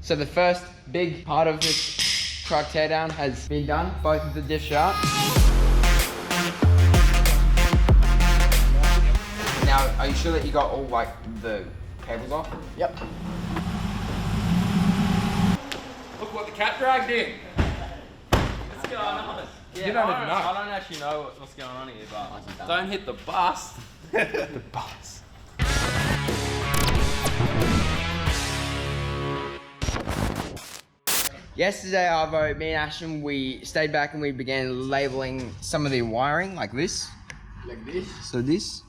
So the first big part of this truck teardown has been done. Both of the diff shafts. Now, are you sure that you got all like the cables off? Yep. Look what the cat dragged in. What's going on? Yeah, You don't even know. I don't actually know what's going on here, but Don't hit the bus. The bus. Yesterday, Arvo, me and Ashton, we stayed back and we began labeling some of the wiring like this. Like this? So this.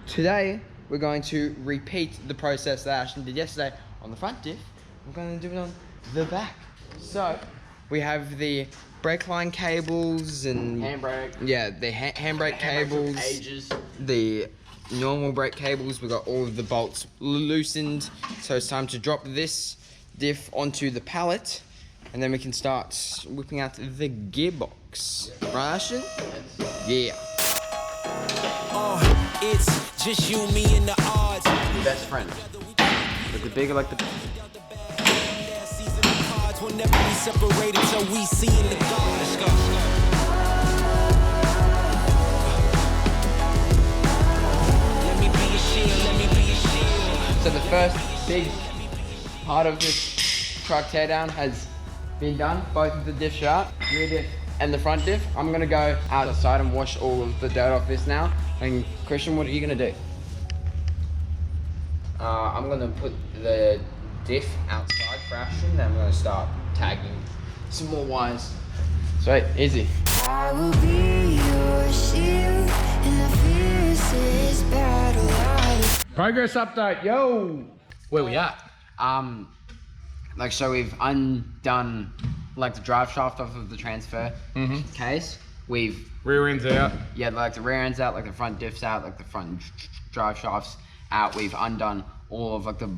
Today, we're going to repeat the process that Ashton did yesterday on the front diff. We're going to do it on the back. So, we have the brake line cables and... handbrake. Yeah, the handbrake cables. Ages. The normal brake cables. We got all of the bolts loosened. So it's time to drop this diff onto the pallet. And then we can start whipping out the gearbox. Right, Ashton? Yeah. It's just you, me, and the odds. Your best friend. Like the bigger, like the... We'll never be separated till we see in the dark. Let's go. Let me be your shield, let me be your shield. So the first big part of this truck teardown has been done. Both of the diff shaft, rear diff and the front diff. I'm gonna go outside and wash all of the dirt off this now. And Christian, what are you gonna do? I'm gonna put the diff outside for Ashton, then I'm gonna start tagging some more wires. So easy. I will be your shield in the fiercest battle. Progress update, yo. Where we at? Like so we've undone like the drive shaft off of the transfer case. We've Rear end's out. yeah, like the rear end's out, like the front diff's out, like the front drive shafts out. We've undone all of like the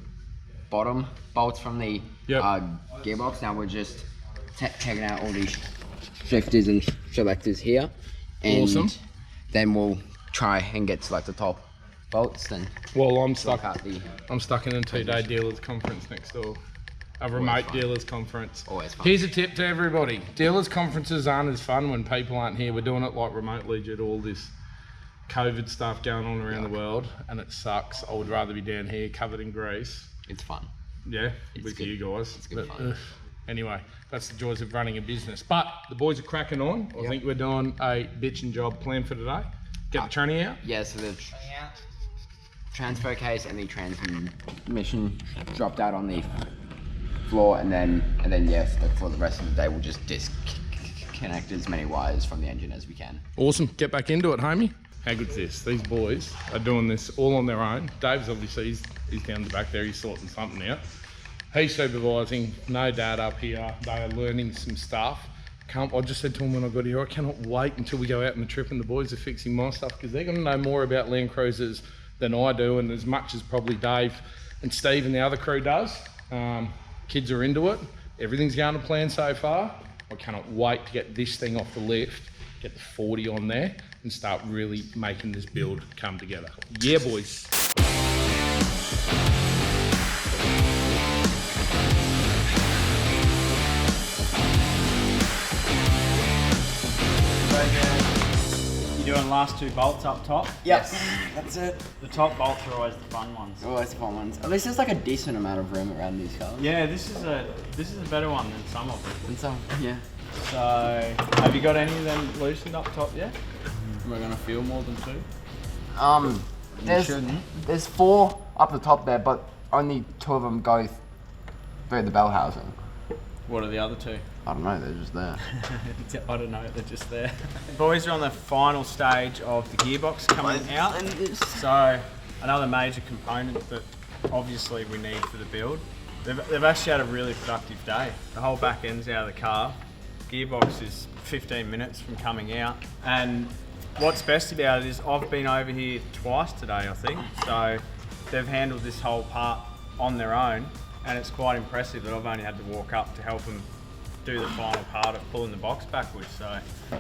bottom bolts from the gearbox. Now we're just taking out all these shifters and selectors here, and Awesome. then we'll try and get to like the top bolts. Then Well, I'm stuck. out the I'm stuck in a 2-day dealers conference next door. A remote fun. dealers conference. Always fun. Here's a tip to everybody. Dealers conferences aren't as fun when people aren't here. We're doing it like remotely due to all this COVID stuff going on around the world, and it sucks. I would rather be down here covered in grease. it's fun. Yeah, It's with good. you guys. It's good But, fun. anyway, that's the joys of running a business. But the boys are cracking on. I think we're doing a bitchin' job plan for today. Get the tranny out. Yeah, so the transfer case and the transmission dropped out on the floor, and then yes, for the rest of the day we'll just disconnect as many wires from the engine as we can. Awesome. Get back into it, homie. How good's this? These boys are doing this all on their own. Dave's obviously, he's down the back there. He's sorting something out. He's supervising. No dad up here. They are learning some stuff. I just said to him when I got here, I cannot wait until we go out on the trip and the boys are fixing my stuff, because they're going to know more about Land Cruisers than I do, and as much as probably Dave and Steve and the other crew does. Kids are into it. Everything's going to plan so far. I cannot wait to get this thing off the lift, get the 40 on there, and start really making this build come together. Yeah, boys. You're doing last two bolts up top. Yes, that's it. The top bolts are always the fun ones. Always fun ones. At least there's like a decent amount of room around these cars. Yeah, this is a better one than some of them. And some, yeah. So, have you got any of them loosened up top yet? We're gonna feel more than two. There's 4 up the top there, but only 2 of them go through the bell housing. What are the other two? I don't know, they're just there. I don't know, they're just there. The boys are on the final stage of the gearbox coming out. So, another major component that obviously we need for the build. They've actually had a really productive day. The whole back end's out of the car. Gearbox is 15 minutes from coming out. And what's best about it is I've been over here twice today, I think. So, they've handled this whole part on their own. And it's quite impressive that I've only had to walk up to help them do the final part of pulling the box backwards. So,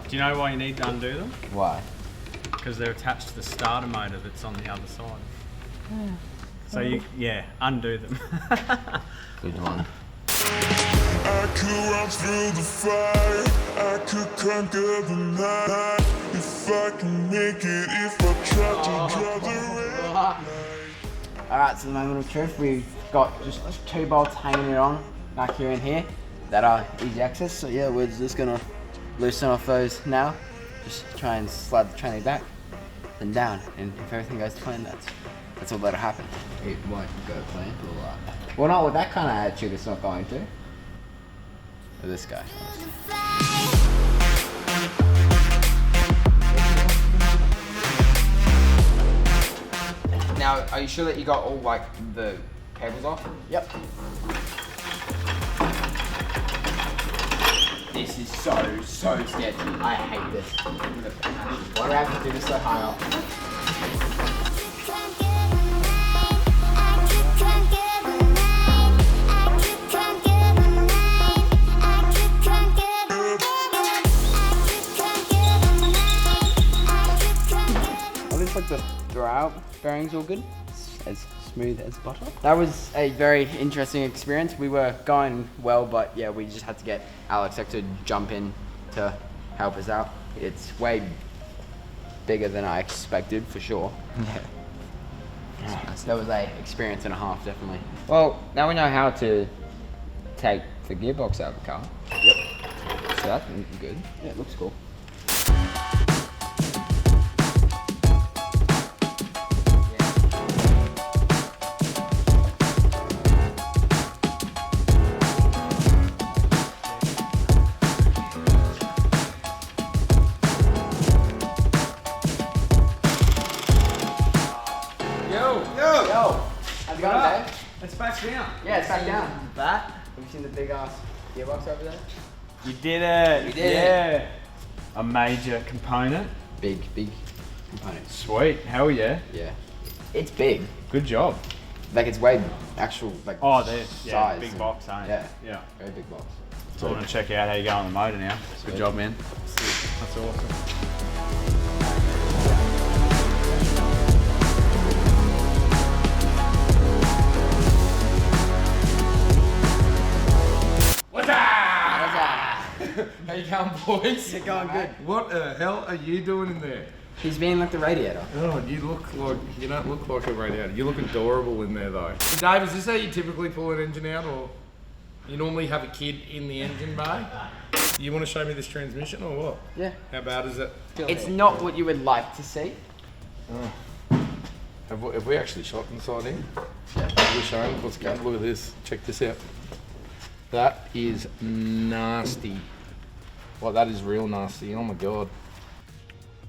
do you know why you need to undo them? Why? Because they're attached to the starter motor that's on the other side. So you, undo them. Good one. could run through the fire, I could conquer the night. If I can make it, if I try to draw the red line. Alright, so the moment of truth, we've got just 2 bolts hanging it on back here and here that are easy access. So yeah, we're just gonna loosen off those now. Just try and slide the tranny back, then down. And if everything goes to plan, that's all that'll happen. It won't go to plan. Well, not with that kind of attitude, it's not going to. With this guy. Now, are you sure that you got all like the cables off? Yep. This is so sketchy. I hate this. Why do I have to do this so high up? Like the throw-out bearings all good, as smooth as butter. That was a very interesting experience. We were going well, but yeah, we just had to get Alex to jump in to help us out. It's way bigger than I expected, for sure. Yeah. That was a experience and a half, definitely. Well, now we know how to take the gearbox out of the car. Yep. So that's good. Yeah, it looks cool. How's it going, Dave? It's back down. Yeah, it's back down. That? Have you seen the big ass gearbox over there? You did it. We did it. A major component. Big component. Sweet. Hell yeah. Yeah. It's big. Good job. Like it's way actual like There. Yeah, size. big box, ain't it? Yeah. Very big box. So I want to check out how you go on the motor now. Good job, man. That's awesome. How you going, boys? It's going good. What the hell are you doing in there? He's being like the radiator. Oh, you don't look like a radiator. You look adorable in there though. Dave, is this how you typically pull an engine out, or you normally have a kid in the engine bay? You want to show me this transmission or what? Yeah. How bad is it? It's not what you would like to see. Oh. Have we actually shot inside here? Yeah. Have we shown what's going on? Look at this. Check this out. That is nasty. Well, that is real nasty. Oh my God.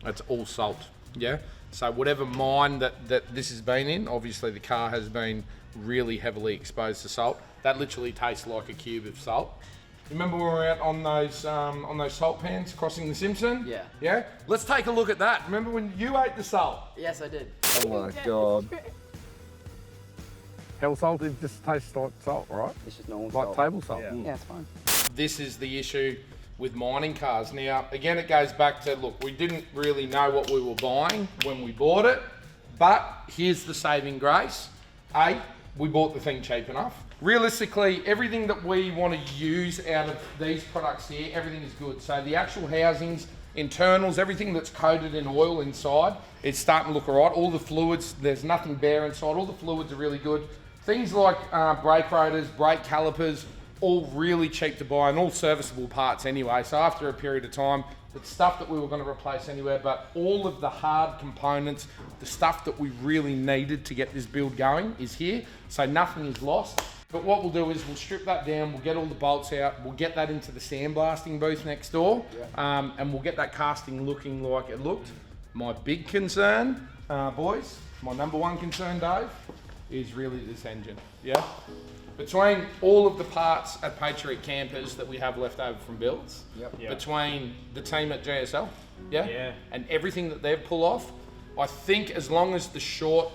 That's all salt. Yeah. So whatever mine that this has been in, obviously the car has been really heavily exposed to salt. That literally tastes like a cube of salt. Remember when we were out on those salt pans crossing the Simpson? Yeah. Yeah. Let's take a look at that. Remember when you ate the salt? Yes, I did. Oh my God. Hell salt, it just tastes like salt, right? It's just normal Like salt. table salt. Yeah, it's fine. This is the issue with mining cars. Now, again, it goes back to, look, we didn't really know what we were buying when we bought it, but here's the saving grace. A, we bought the thing cheap enough. Realistically, everything that we want to use out of these products here, everything is good. So the actual housings, internals, everything that's coated in oil inside, it's starting to look all right. All the fluids, there's nothing bare inside. All the fluids are really good. Things like brake rotors, brake calipers, all really cheap to buy and all serviceable parts anyway. So after a period of time, it's stuff that we were going to replace anywhere, but all of the hard components, the stuff that we really needed to get this build going is here. So nothing is lost. But what we'll do is we'll strip that down, we'll get all the bolts out, we'll get that into the sandblasting booth next door, and we'll get that casting looking like it looked. My big concern, boys, my number one concern, Dave, is really this engine, yeah? Between all of the parts at Patriot Campers that we have left over from builds, between the team at GSL, and everything that they've pulled off, I think as long as the short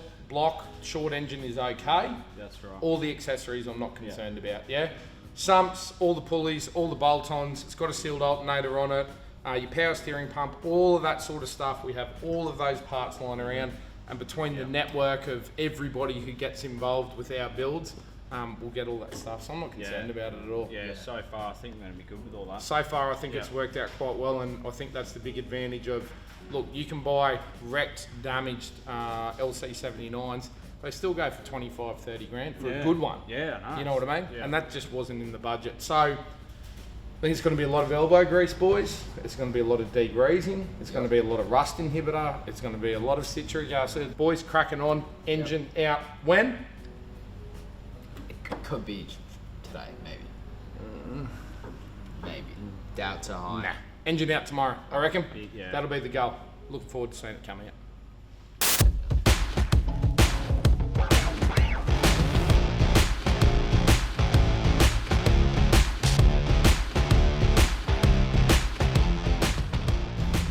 engine is okay, that's right. all the accessories I'm not concerned about, yeah? Sumps, all the pulleys, all the bolt-ons, it's got a sealed alternator on it, your power steering pump, all of that sort of stuff, we have all of those parts lying around, and between the network of everybody who gets involved with our builds, we'll get all that stuff. So I'm not concerned about it at all. Yeah, so far I think we're going to be good with all that. So far, I think it's worked out quite well, and I think that's the big advantage of, look, you can buy wrecked, damaged LC79s. They still go for 25, 30 grand for a good one. Yeah, I know. You know what I mean? Yeah. And that just wasn't in the budget. So I think it's going to be a lot of elbow grease, boys. It's going to be a lot of degreasing. It's going to be a lot of rust inhibitor. It's going to be a lot of citric acid. Boys cracking on, engine out. When? Could be today, maybe. Maybe. Doubts are high. Nah. Engine out tomorrow, I reckon. Yeah. That'll be the goal. Looking forward to seeing it come out.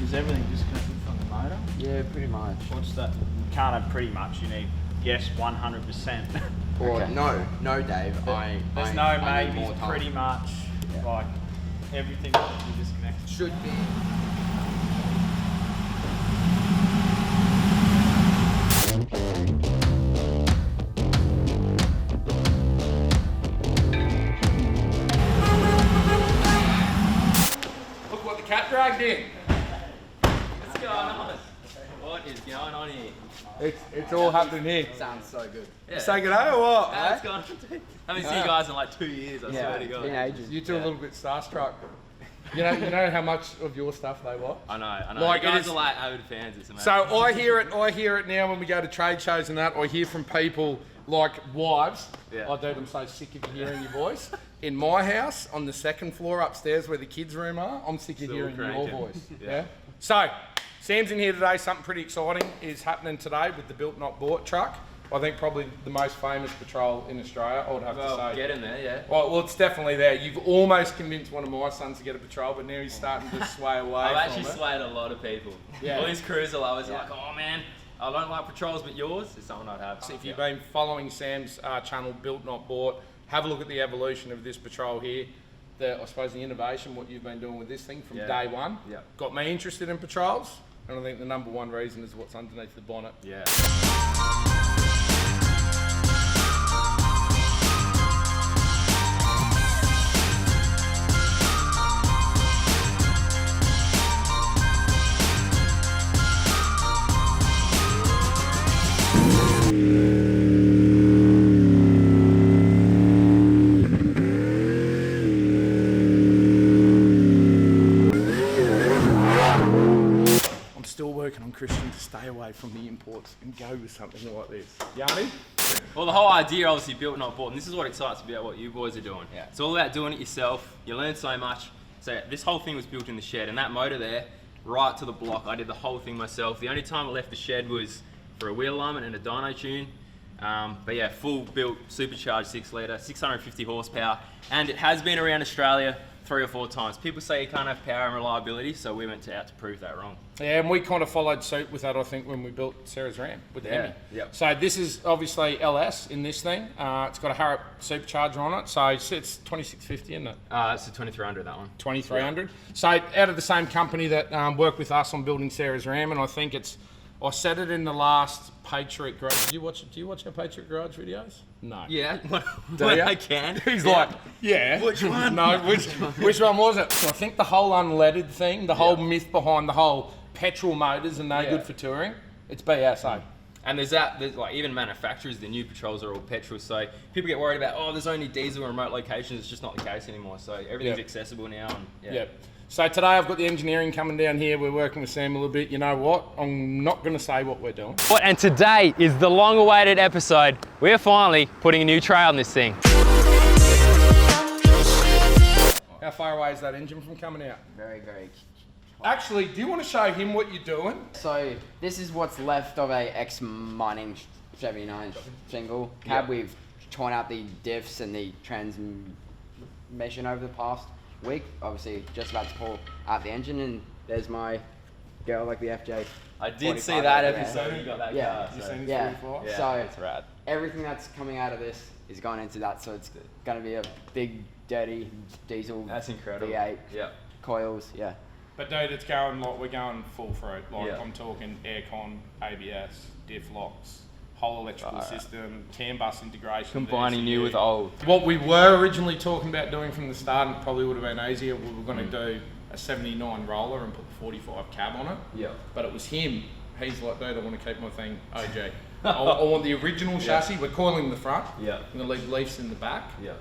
Is everything disconnected from the motor? Yeah, pretty much. What's that? You can't have pretty much. You need, yes, 100%. Or Okay. no, Dave. There's no I need maybes, more time. pretty much. Yeah. Like, everything should be disconnected. Should be. Look what the cat dragged in. What's going on? What is going on here? It's all happening here. Sounds so good. Yeah. Say good day or what? What's going on? I haven't seen you guys in like 2 years, I swear to God. Teenagers. You two are a little bit starstruck. You know how much of your stuff they watch? I know. Like, you it guys is- are like avid fans, it's amazing. So I hear it now when we go to trade shows and that. I hear from people like wives. Yeah. I do them so sick of hearing your voice. In my house, on the second floor upstairs where the kids' room are, I'm sick of Still hearing your cranking. voice. Yeah. Yeah. So Sam's in here today. Something pretty exciting is happening today with the Built Not Bought truck. I think probably the most famous patrol in Australia, I would have to say. Get in there, yeah. Well, it's definitely there. You've almost convinced one of my sons to get a patrol, but now he's starting to sway away I've from actually it. swayed a lot of people. Yeah. All these cruiser lovers are like, oh man, I don't like patrols, but yours is something I'd have. So if you've been following Sam's channel, Built Not Bought, have a look at the evolution of this patrol here. I suppose the innovation, what you've been doing with this thing from day one, Yeah. got me interested in patrols. And I think the number one reason is what's underneath the bonnet. Yeah. I'm still working on Christian to stay away from the imports and go with something like this. Yanni? Well, the whole idea, obviously, built not bought, and this is what excites me about what you boys are doing. Yeah. It's all about doing it yourself. You learn so much. So this whole thing was built in the shed, and that motor there, right to the block, I did the whole thing myself. The only time I left the shed was for a wheel alignment and a dyno tune. But yeah, full built, supercharged 6 litre, 650 horsepower, and it has been around Australia 3 or 4 times. People say you can't have power and reliability, so we went out to prove that wrong. Yeah, and we kind of followed suit with that, I think, when we built Sarah's Ram with the Hemi. Yep. So this is obviously LS in this thing. It's got a Harrop supercharger on it, so it's 2650, isn't it? It's a 2300, that one. 2300. So out of the same company that worked with us on building Sarah's Ram, and I think I said it in the last Patriot Garage. Do you watch our Patriot Garage videos? No. Yeah, Do ya? I can. He's like, yeah. Which one? No, which one was it? So I think the whole unleaded thing, the whole myth behind the whole petrol motors and no good for touring, it's BSA. And there's like even manufacturers, the new patrols are all petrol, so people get worried about, oh, there's only diesel in remote locations. It's just not the case anymore. So everything's accessible now. And, Yeah. So today I've got the engineering coming down here. We're working with Sam a little bit. You know what? I'm not going to say what we're doing. And today is the long-awaited episode. We're finally putting a new tray on this thing. How far away is that engine from coming out? Very, very. Actually, do you want to show him what you're doing? So this is what's left of a ex-mining 79 single cab. We've torn out the diffs and the transmission over the past week. Obviously, just about to pull out the engine, and there's my girl, like the FJ. I did see 45 that over there. episode when you got that Yeah. car. You So. seen his Yeah. 45? Yeah, So it's rad. everything that's coming out of this is going into that. So it's going to be a big, dirty diesel. That's incredible. V8 Yeah. coils. Yeah. But dude, it's going like we're going full throat. Like Yeah. I'm talking aircon, ABS, diff locks, whole electrical system, CAN bus integration. Combining new with old. What we were originally talking about doing from the start, and it probably would have been easier, we were going to do a 79 roller and put the 45 cab on it. Yeah. But it was him. He's like, dude, I want to keep my thing OG. I want the original chassis. We're coiling the front. Yeah. I'm going to leave leafs in the back. Yeah.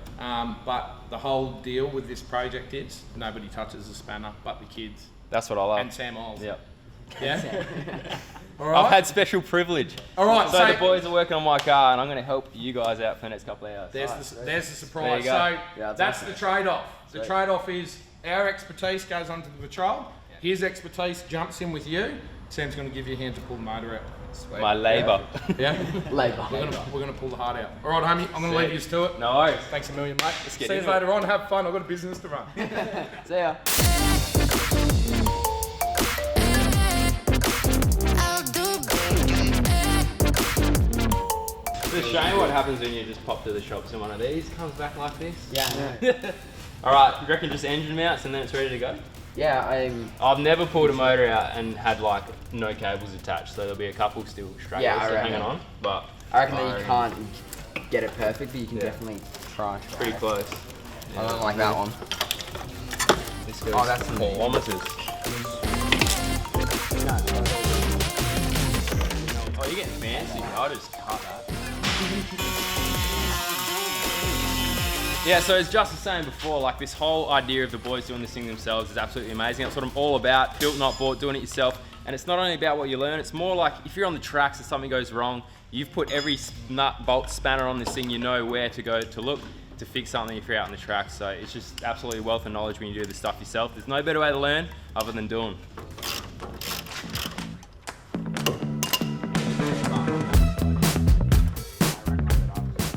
But the whole deal with this project is nobody touches the spanner but the kids. That's what I love. And Sam Eyles. Yeah. Yeah? All right. I've had special privilege. All right. So the boys are working on my car, and I'm going to help you guys out for the next couple of hours. There's the surprise. There you go. So Yeah, that's the trade-off. The trade-off is our expertise goes onto the patrol. His expertise jumps in with you. Sam's going to give you a hand to pull the motor out. Sweet. My labour. Yeah? Labour. We're going to pull the heart out. All right, homie. I'm going to leave you to it. No worries. Thanks a million, mate. get See you into it. later on. Have fun. I've got a business to run. See ya. I'll do It's a shame what happens when you just pop to the shops and one of these comes back like this. Yeah. All right, you reckon just engine mounts and then it's ready to go? Yeah, I've never pulled a motor out and had like no cables attached, so there'll be a couple still straight Yeah, I still reckon. hanging on. But I reckon that you can't get it perfect, but you can Yeah. definitely try. pretty close. I don't like that one. This goes that's neat. kilometers. Oh, you're getting fancy. I'll just cut that. Yeah, so as Justin was saying before, like this whole idea of the boys doing this thing themselves is absolutely amazing. That's what I'm all about. Built, not bought, doing it yourself. And it's not only about what you learn, it's more like if you're on the tracks and something goes wrong, you've put every nut, bolt, spanner on this thing, you know where to go to look to fix something if you're out on the track. So it's just absolutely a wealth of knowledge when you do this stuff yourself. There's no better way to learn other than doing.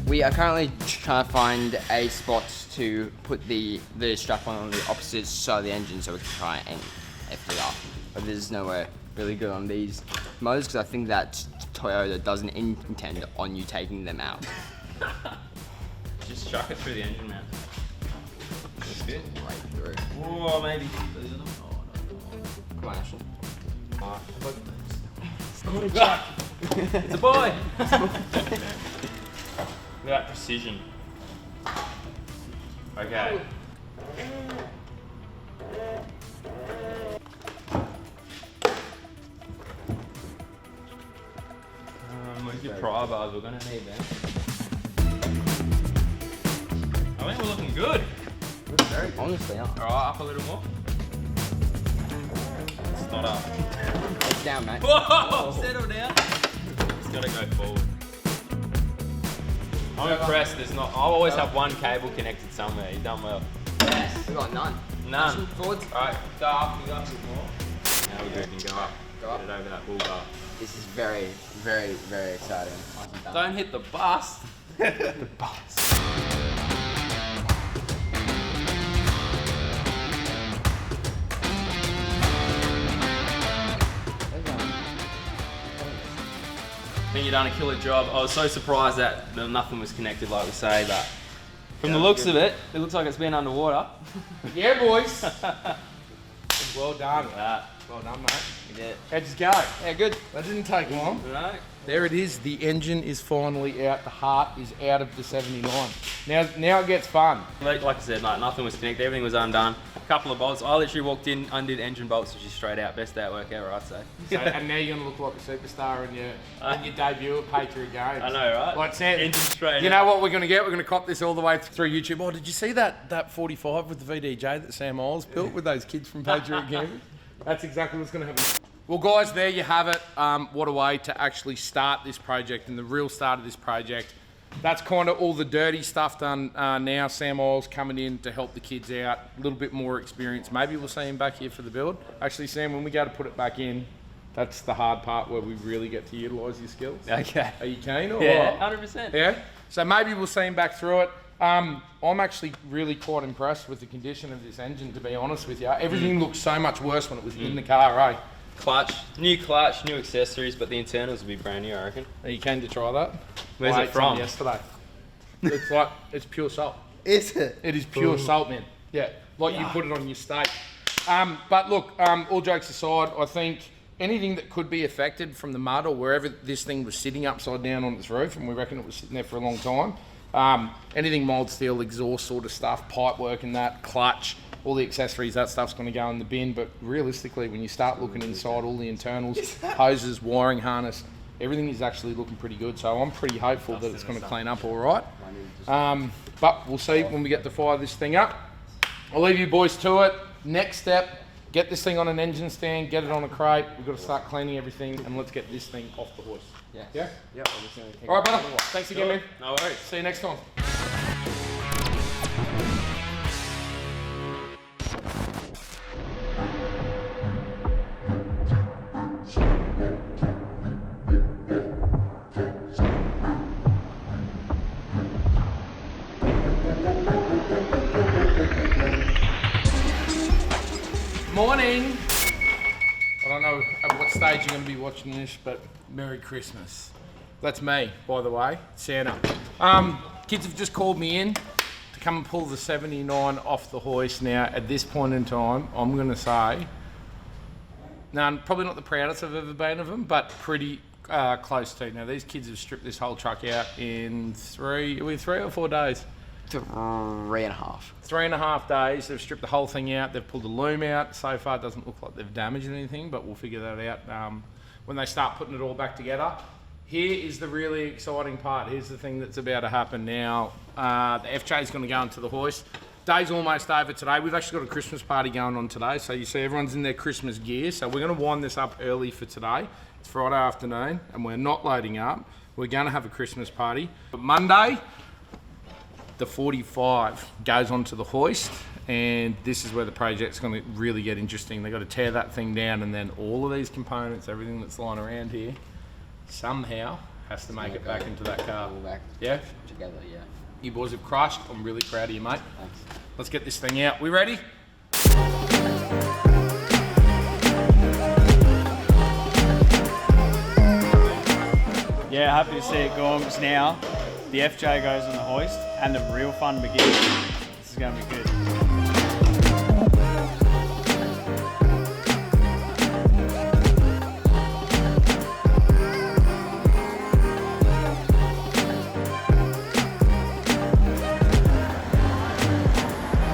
We are currently trying to find a spot to put the strap on the opposite side of the engine so we can try and lift it up. But there's nowhere really good on these motors because I think that Toyota doesn't intend on you taking them out. Just chuck it through the engine, man. That's good. Right through. Oh, maybe. Come on, Ashton. It's a boy! Look at that precision. Okay. Where's your pry bars? We're gonna need them. I think we're looking good. Honestly, huh? Alright, up a little more. It's not up. It's down, mate. Whoa! Settle down. It's gotta go forward. I'm impressed. There's not. I always have one cable connected somewhere. You've done well. Yes. We got none. None. Forwards. All right, go up. You got a bit more. Now we're good. You can go up. Go up. Get it over that bull bar. This is very, very, very exciting. Don't hit the bus. The bus. I think you've done a killer job. I was so surprised that nothing was connected, like we say, but from the looks of it, it looks like it's been underwater. Yeah, boys. Well done. Look at that. Well done, mate. Yeah. How'd you go? Yeah, good. That didn't take long. No. There it is. The engine is finally out. The heart is out of the 79. Now it gets fun. Like I said, like nothing was connected. Everything was undone. A couple of bolts. I literally walked in, undid engine bolts, which is straight out. Best day at work ever, I'd say. So, and now you're gonna look like a superstar in your debut at Patriot Garage. I know, right? Like Sam, Engine straight you out. know what we're gonna get? We're gonna cop this all the way through YouTube. Oh, did you see that 45 with the VDJ that Sam Eyles built with those kids from Patriot Garage? That's exactly what's gonna happen. Well, guys, there you have it. What a way to actually start this project and the real start of this project. That's kind of all the dirty stuff done now. Sam Eyles coming in to help the kids out, a little bit more experience. Maybe we'll see him back here for the build. Actually, Sam, when we go to put it back in, that's the hard part where we really get to utilise your skills. Okay. Are you keen or Yeah, what? 100%. Yeah? So maybe we'll see him back through it. I'm actually really quite impressed with the condition of this engine, to be honest with you. Everything looked so much worse when it was in the car, eh? Clutch, new accessories, but the internals will be brand new, I reckon. Are you keen to try that? Where's I it ate some from? yesterday. It's like, it's pure salt. Is it? It is pure salt, man. Yeah, like you put it on your steak. But look, all jokes aside, I think anything that could be affected from the mud or wherever this thing was sitting upside down on its roof, and we reckon it was sitting there for a long time. Anything mild steel, exhaust sort of stuff, pipe work and that, clutch, all the accessories, that stuff's going to go in the bin. But realistically, when you start looking inside, all the internals, hoses, wiring harness, everything is actually looking pretty good. So I'm pretty hopeful that it's going to clean up all right. But we'll see when we get to fire this thing up. I'll leave you boys to it. Next step, get this thing on an engine stand, get it on a crate. We've got to start cleaning everything, and let's get this thing off the hoist. Yeah. Yeah? Yep. All right, brother. Thanks again, man. No worries. See you next time. Morning. I don't know at what stage you're going to be watching this, but Merry Christmas. That's me, by the way, Santa. Kids have just called me in to come and pull the 79 off the hoist. Now, at this point in time, I'm going to say, no, probably not the proudest I've ever been of them, but pretty close to. Now, these kids have stripped this whole truck out in 3 or 4 days. 3.5. 3.5 days. They've stripped the whole thing out. They've pulled the loom out. So far, it doesn't look like they've damaged anything, but we'll figure that out when they start putting it all back together. Here is the really exciting part. Here's the thing that's about to happen now. The FJ is going to go into the hoist. Day's almost over today. We've actually got a Christmas party going on today. So you see everyone's in their Christmas gear. So we're going to wind this up early for today. It's Friday afternoon and we're not loading up. We're going to have a Christmas party. But Monday, the 45 goes onto the hoist, and this is where the project's going to really get interesting. They've got to tear that thing down, and then all of these components, everything that's lying around here, somehow has to make it back into that car. Back Yeah? together, yeah. You boys have crushed. I'm really proud of you, mate. Thanks. Let's get this thing out. We ready? Yeah, happy to see it going because now the FJ goes on the hoist and the real fun begins. This is going to be good.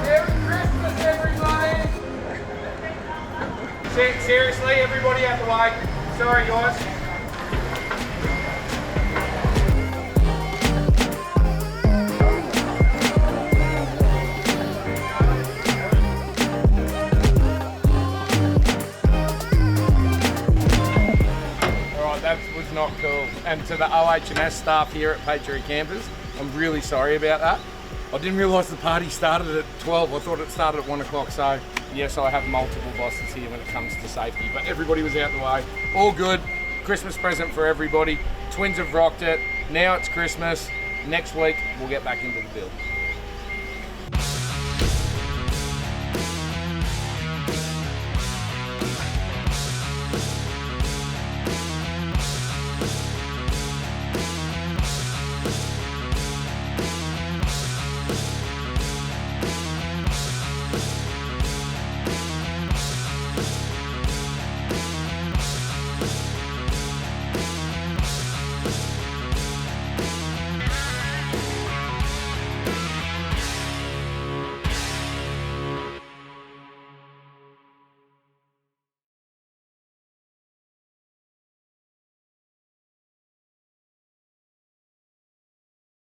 Merry Christmas, everybody! Seriously, everybody out the way. Sorry, guys. That was not cool. And to the OH&S staff here at Patriot Campers, I'm really sorry about that. I didn't realise the party started at 12. I thought it started at 1 o'clock. So yes, I have multiple bosses here when it comes to safety, but everybody was out the way. All good. Christmas present for everybody. Twins have rocked it. Now it's Christmas. Next week, we'll get back into the build.